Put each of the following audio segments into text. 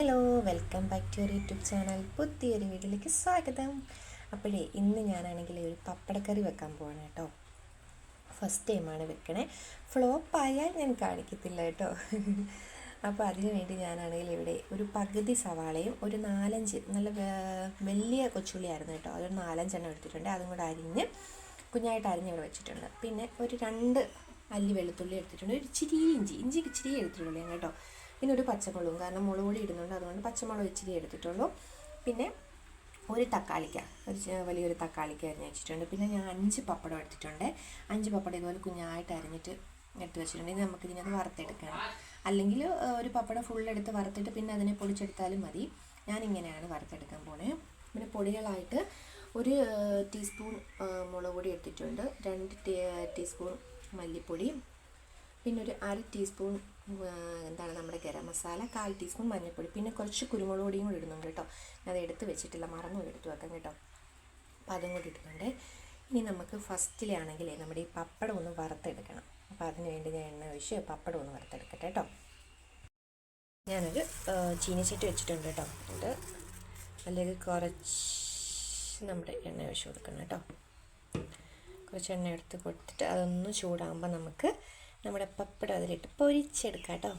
Hello, welcome back to your YouTube channel. പുതിയൊരു വീഡിയോയിലേക്ക് സ്വാഗതം. അപ്പോഴേ ഇന്ന് ഞാനാണെങ്കിൽ ഒരു പപ്പടക്കറി വെക്കാൻ പോവാണ് കേട്ടോ. ഫസ്റ്റ് ടൈമാണ് വെക്കണേ. ഫ്ലോപ്പായാൽ ഞാൻ കാണിക്കത്തില്ല കേട്ടോ. അപ്പോൾ അതിനു വേണ്ടി ഞാനാണെങ്കിൽ ഇവിടെ ഒരു പകുതി സവാളയും ഒരു 4-5 നല്ല വലിയ കൊച്ചുള്ളിയായിരുന്നു കേട്ടോ. അതൊരു 4-5 എടുത്തിട്ടുണ്ട്. അതും കൂടെ അരിഞ്ഞ് കുഞ്ഞായിട്ട് അരിഞ്ഞ് ഇവിടെ വെച്ചിട്ടുണ്ട്. പിന്നെ ഒരു 2 അല്ലി വെളുത്തുള്ളി എടുത്തിട്ടുണ്ട്. ഒരു ഇച്ചിരി ഇഞ്ചി ഇച്ചിരി എടുത്തിട്ടുള്ളൂ ഞാൻ കേട്ടോ. പിന്നെ ഒരു പച്ചമുളകും, കാരണം മുളക് പൊടി ഇടുന്നുണ്ട്, അതുകൊണ്ട് പച്ചമുളക് ഇച്ചിരി എടുത്തിട്ടുള്ളൂ. പിന്നെ ഒരു തക്കാളിക്ക, വലിയൊരു തക്കാളിക്ക അരിഞ്ഞ് വെച്ചിട്ടുണ്ട്. പിന്നെ ഞാൻ 5 പപ്പടം എടുത്തിട്ടുണ്ട്. 5 പപ്പടം ഇതുപോലെ കുഞ്ഞായിട്ട് അരിഞ്ഞിട്ട് എടുത്ത് വെച്ചിട്ടുണ്ട്. ഇനി നമുക്കിതിനകത്ത് വറുത്തെടുക്കണം. അല്ലെങ്കിൽ ഒരു പപ്പടം ഫുള്ളെടുത്ത് വറുത്തിട്ട് പിന്നെ അതിനെ പൊടിച്ചെടുത്താലും മതി. ഞാനിങ്ങനെയാണ് വറുത്തെടുക്കാൻ പോണേ. പിന്നെ പൊടികളായിട്ട് ഒരു ടീസ്പൂൺ മുളക് പൊടി എടുത്തിട്ടുണ്ട്, 2 ടീസ്പൂൺ മല്ലിപ്പൊടി, പിന്നെ ഒരു 1/2 ടീസ്പൂൺ നമ്മുടെ ഗരം മസാല, 1/4 ടീസ്പൂൺ മഞ്ഞൾപ്പൊടി, പിന്നെ കുറച്ച് കുരുമുളക് പൊടിയും കൂടി ഇടുന്നുണ്ട് കേട്ടോ. അത് എടുത്ത് വെച്ചിട്ടില്ല, മറന്നു എടുത്ത് വെക്കാം കേട്ടോ. അപ്പോൾ അതും കൂടി ഇടുന്നുണ്ട്. ഇനി നമുക്ക് ഫസ്റ്റിലാണെങ്കിലേ നമ്മുടെ ഈ പപ്പടം ഒന്ന് വറുത്തെടുക്കണം. അപ്പോൾ അതിന് വേണ്ടി ഞാൻ എണ്ണ ഒഴിച്ച് പപ്പടം ഒന്ന് വറുത്തെടുക്കട്ടെ കേട്ടോ. ഞാനൊരു ചീനിച്ചട്ടി വെച്ചിട്ടുണ്ട് കേട്ടോ. എന്നിട്ട് അല്ലെങ്കിൽ കുറച്ച് നമ്മുടെ എണ്ണ ഒഴിച്ച് കൊടുക്കണം കേട്ടോ. കുറച്ച് എണ്ണ എടുത്ത് കൊടുത്തിട്ട് അതൊന്ന് ചൂടാകുമ്പോൾ നമുക്ക് നമ്മുടെ പപ്പടം അതിലിട്ട് പൊരിച്ചെടുക്കാം കേട്ടോ.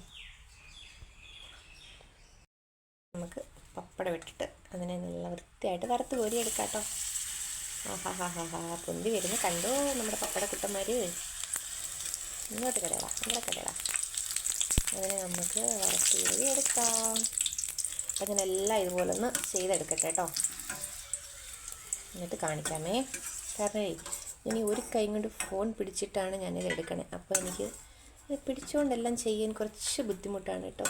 നമുക്ക് പപ്പടം ഇട്ടിട്ട് അതിനെ നല്ല വൃത്തിയായിട്ട് വറുത്ത് കോരിയെടുക്കാം കേട്ടോ. പൊന്തി വരുന്ന കണ്ടോ നമ്മുടെ പപ്പടക്കുട്ടന്മാർ. ഇങ്ങോട്ട് കടയടാ, ഇവിടെ കടയടാ. അതിനെ നമുക്ക് വറുത്ത് കോരിയെടുക്കാം. അപ്പം ഞാനെല്ലാം ഇതുപോലെ ഒന്ന് ചെയ്തെടുക്കട്ടെ കേട്ടോ. എന്നിട്ട് കാണിക്കാമേ. കാരണം ഇനി ഒരു കൈ കൊണ്ട് ഫോൺ പിടിച്ചിട്ടാണ് ഞാനിത് എടുക്കണേ. അപ്പോൾ എനിക്ക് ഇത് പിടിച്ചുകൊണ്ടെല്ലാം ചെയ്യാൻ കുറച്ച് ബുദ്ധിമുട്ടാണ് കേട്ടോ.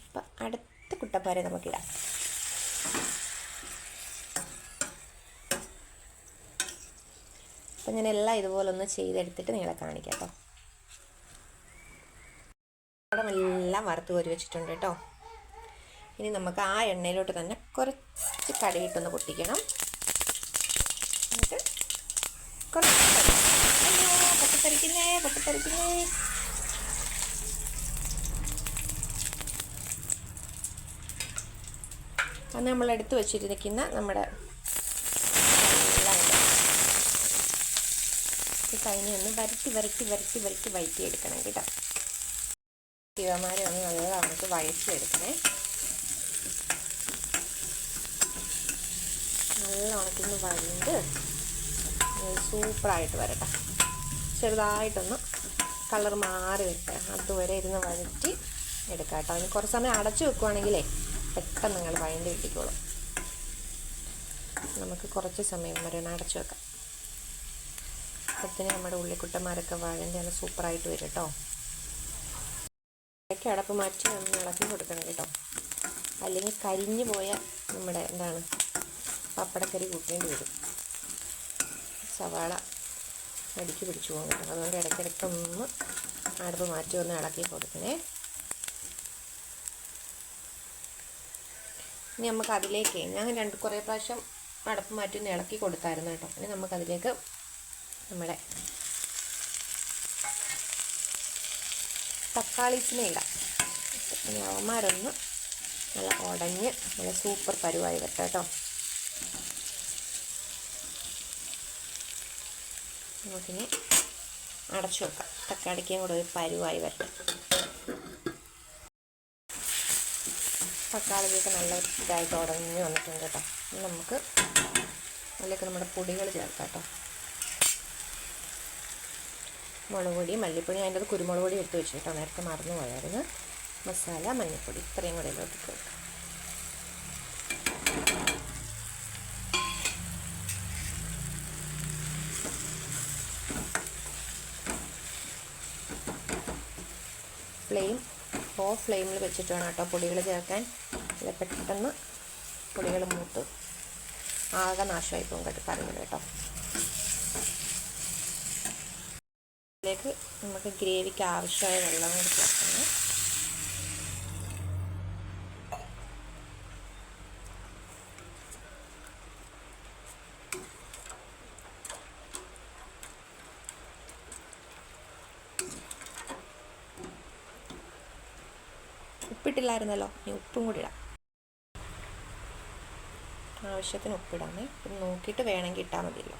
അപ്പം അടുത്ത കുട്ടപ്പാരെ നമുക്കിടാം. അപ്പം ഞാനെല്ലാം ഇതുപോലെ ഒന്ന് ചെയ്തെടുത്തിട്ട് നിങ്ങളെ കാണിക്കാം കേട്ടോ. എല്ലാം വറുത്ത് കോരി വെച്ചിട്ടുണ്ട് കേട്ടോ. ഇനി നമുക്ക് ആ എണ്ണയിലോട്ട് തന്നെ കുറച്ച് കടുകിട്ടൊന്ന് പൊട്ടിക്കണം. എന്നിട്ട് കുറച്ച് പൊട്ടിത്തെറിക്കുന്നേ. അത് നമ്മളെടുത്ത് വെച്ചിരിക്കുന്ന നമ്മുടെ കൈനെ ഒന്ന് വരട്ടി വഴറ്റിയെടുക്കണം കേട്ടോ. ഇവന്മാരെ ഒന്ന് നല്ല നമുക്ക് വഴറ്റിയെടുക്കണേ. നല്ല ഉണക്കിന്ന് വഴണ്ട് സൂപ്പറായിട്ട് വരട്ടെ. ചെറുതായിട്ടൊന്ന് കളർ മാറി വരട്ടെ. അതുവരെ ഇരുന്ന് വഴറ്റി എടുക്കാം കേട്ടോ. അതിന് കുറച്ച് സമയം അടച്ചു വെക്കുവാണെങ്കിലേ പെട്ടെന്ന് നിങ്ങൾ വഴണ്ടി കിട്ടിക്കോളും. നമുക്ക് കുറച്ച് സമയം വരെ അടച്ചു വെക്കാം. അപ്പത്തിന് നമ്മുടെ ഉള്ളിക്കുട്ടന്മാരൊക്കെ വഴണ്ടി നല്ല സൂപ്പറായിട്ട് വരും കേട്ടോ. ഇടയ്ക്ക് അടപ്പ് മാറ്റി ഒന്ന് ഇളക്കി കൊടുക്കണം കേട്ടോ. അല്ലെങ്കിൽ കരിഞ്ഞു പോയ നമ്മുടെ പപ്പടക്കറി കൂട്ടേണ്ടി വരും. സവാള അടിക്ക് പിടിച്ചു പോകും കേട്ടോ. അതുകൊണ്ട് ഇടയ്ക്കിടയ്ക്കൊന്ന് അടുപ്പ് മാറ്റി ഒന്ന് ഇളക്കി കൊടുക്കണേ. ഇനി നമുക്ക് അതിലേക്ക് ഞാൻ കുറേ പ്രാവശ്യം അടുപ്പ് മാറ്റി ഒന്ന് ഇളക്കി കൊടുത്തായിരുന്നു കേട്ടോ. ഇനി നമുക്കതിലേക്ക് നമ്മുടെ തക്കാളീസിനെ ഇടാം. ഇനി അവന്മാരൊന്ന് നല്ല ഉടഞ്ഞ് നല്ല സൂപ്പർ പരുവായി വരട്ടെ കേട്ടോ. നമുക്കിനി അടച്ചു വെക്കാം. തക്കാളിക്കും കൂടെ ഒരു പരുവായി വരട്ടെ. തക്കാളിക്കൊക്കെ നല്ല വൃത്തിയായിട്ട് ഉടഞ്ഞ് വന്നിട്ടുണ്ട് കേട്ടോ. നമുക്ക് അതിലേക്ക് നമ്മുടെ പൊടികൾ ചേർക്കാം കേട്ടോ. മുളക് പൊടി, മല്ലിപ്പൊടി, അതിൻ്റെ അത് കുരുമുളക് പൊടി എടുത്ത് വെച്ചു കേട്ടോ. നേരത്തെ മറന്നു പോയായിരുന്നു. മസാല, മഞ്ഞൾപ്പൊടി, ഇത്രയും കൂടെ ഇതിലോട്ട് ഇട്ട് വെക്കാം. ഓഫ് ഫ്ലെയിമിൽ വെച്ചിട്ട് വേണം കേട്ടോ പൊടികൾ ചേർക്കാൻ. അല്ല പെട്ടെന്ന് പൊടികൾ മൂത്ത് ആകെ നാശമായി പോകും കേട്ടോ കറികൾ കേട്ടോ. അതിലേക്ക് നമുക്ക് ഗ്രേവിക്ക് ആവശ്യമായ വെള്ളം കൂടി ചേർക്കണം. ഉപ്പിട്ടില്ലായിരുന്നല്ലോ, ഇനി ഉപ്പും കൂടി ഇടാം. ആവശ്യത്തിന് ഉപ്പിടാമേ. പിന്നെ നോക്കിയിട്ട് വേണമെങ്കിൽ ഇട്ടാൽ മതിയല്ലോ.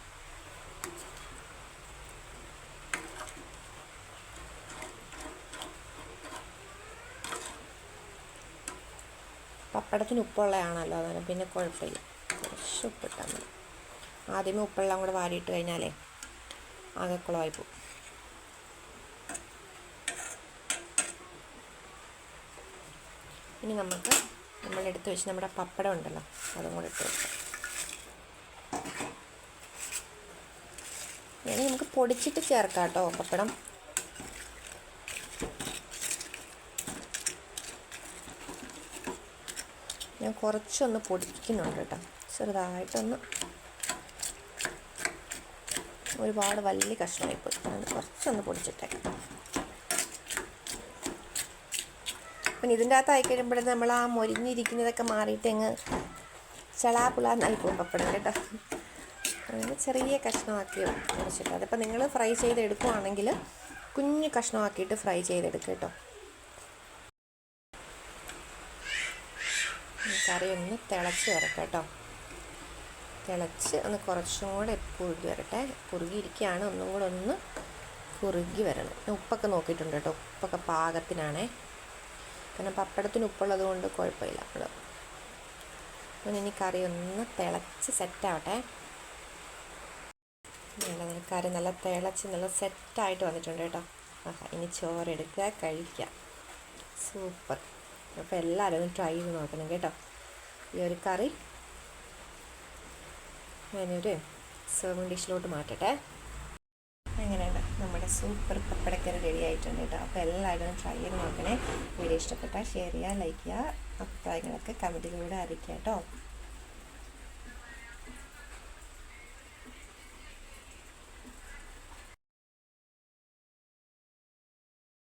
പപ്പടത്തിന് ഉപ്പുള്ളതാണല്ലോ, അതാണ് പിന്നെ കുഴപ്പമില്ല. കുറച്ച് ഉപ്പിട്ടാൽ മതി. ആദ്യമേ ഉപ്പെല്ലാം കൂടെ വാരിയിട്ട് കഴിഞ്ഞാലേ ആകെ കുളമായി പോകും. ഇനി നമുക്ക് നമ്മളെടുത്ത് വെച്ച് നമ്മുടെ പപ്പടം ഉണ്ടല്ലോ, അതും കൂടെ ഇട്ട് വെക്കാം. ഇനി നമുക്ക് പൊടിച്ചിട്ട് ചേർക്കാം കേട്ടോ പപ്പടം. ഞാൻ കുറച്ചൊന്ന് പൊടിക്കുന്നുണ്ട് കേട്ടോ, ചെറുതായിട്ടൊന്ന്. ഒരുപാട് വലിയ കഷ്ണമായിപ്പോയി, അത് കുറച്ചൊന്ന് പൊടിച്ചിട്ടേ. പിന്നെ ഇതിൻ്റെ അകത്ത് ആയി കഴിയുമ്പോഴേ നമ്മൾ ആ മൊരിഞ്ഞിരിക്കുന്നതൊക്കെ മാറിയിട്ട് അങ്ങ് ചളാപുളാന്നായി പോകും പപ്പടം കേട്ടോ. അങ്ങനെ ചെറിയ കഷ്ണമാക്കി പൊടിച്ചിട്ട്, അതിപ്പോൾ നിങ്ങൾ ഫ്രൈ ചെയ്തെടുക്കുവാണെങ്കിൽ കുഞ്ഞു കഷ്ണമാക്കിയിട്ട് ഫ്രൈ ചെയ്തെടുക്കുക കേട്ടോ. കറി ഒന്ന് തിളച്ച് വരട്ടെ കേട്ടോ. തിളച്ച് ഒന്ന് കുറച്ചും കൂടെ കുറുകി വരട്ടെ. കുറുകിയിരിക്കുകയാണ്, ഒന്നും കൂടെ ഒന്ന് കുറുകി വരണം. ഉപ്പൊക്കെ നോക്കിയിട്ടുണ്ട് കേട്ടോ, ഉപ്പൊക്കെ പാകത്തിനാണേ. കാരണം പപ്പടത്തിന് ഉപ്പുള്ളത് കൊണ്ട് കുഴപ്പമില്ല. അപ്പം ഇനി കറി ഒന്ന് തിളച്ച് സെറ്റാവട്ടെ. കറി നല്ല തിളച്ച് നല്ല സെറ്റായിട്ട് വന്നിട്ടുണ്ട് കേട്ടോ. ഇനി ചോറെടുക്കുക, കഴിക്കുക. സൂപ്പർ. അപ്പോൾ എല്ലാവരും ഒന്ന് ട്രൈ ചെയ്ത് നോക്കണം കേട്ടോ. ഈ ഒരു കറി ഞാനൊരു സെർവിങ് ഡിഷിലോട്ട് മാറ്റട്ടെ. അങ്ങനെയാണ് നമ്മുടെ സൂപ്പർ പപ്പടക്കറി റെഡി ആയിട്ടുണ്ട് കേട്ടോ. അപ്പോൾ എല്ലാവരും ട്രൈ ചെയ്ത് നോക്കണേ. വീഡിയോ ഇഷ്ടപ്പെട്ടാൽ ഷെയർ ചെയ്യുക, ലൈക്ക് ചെയ്യുക, അഭിപ്രായങ്ങളൊക്കെ കമൻറ്റിലൂടെ അറിയിക്കുക കേട്ടോ.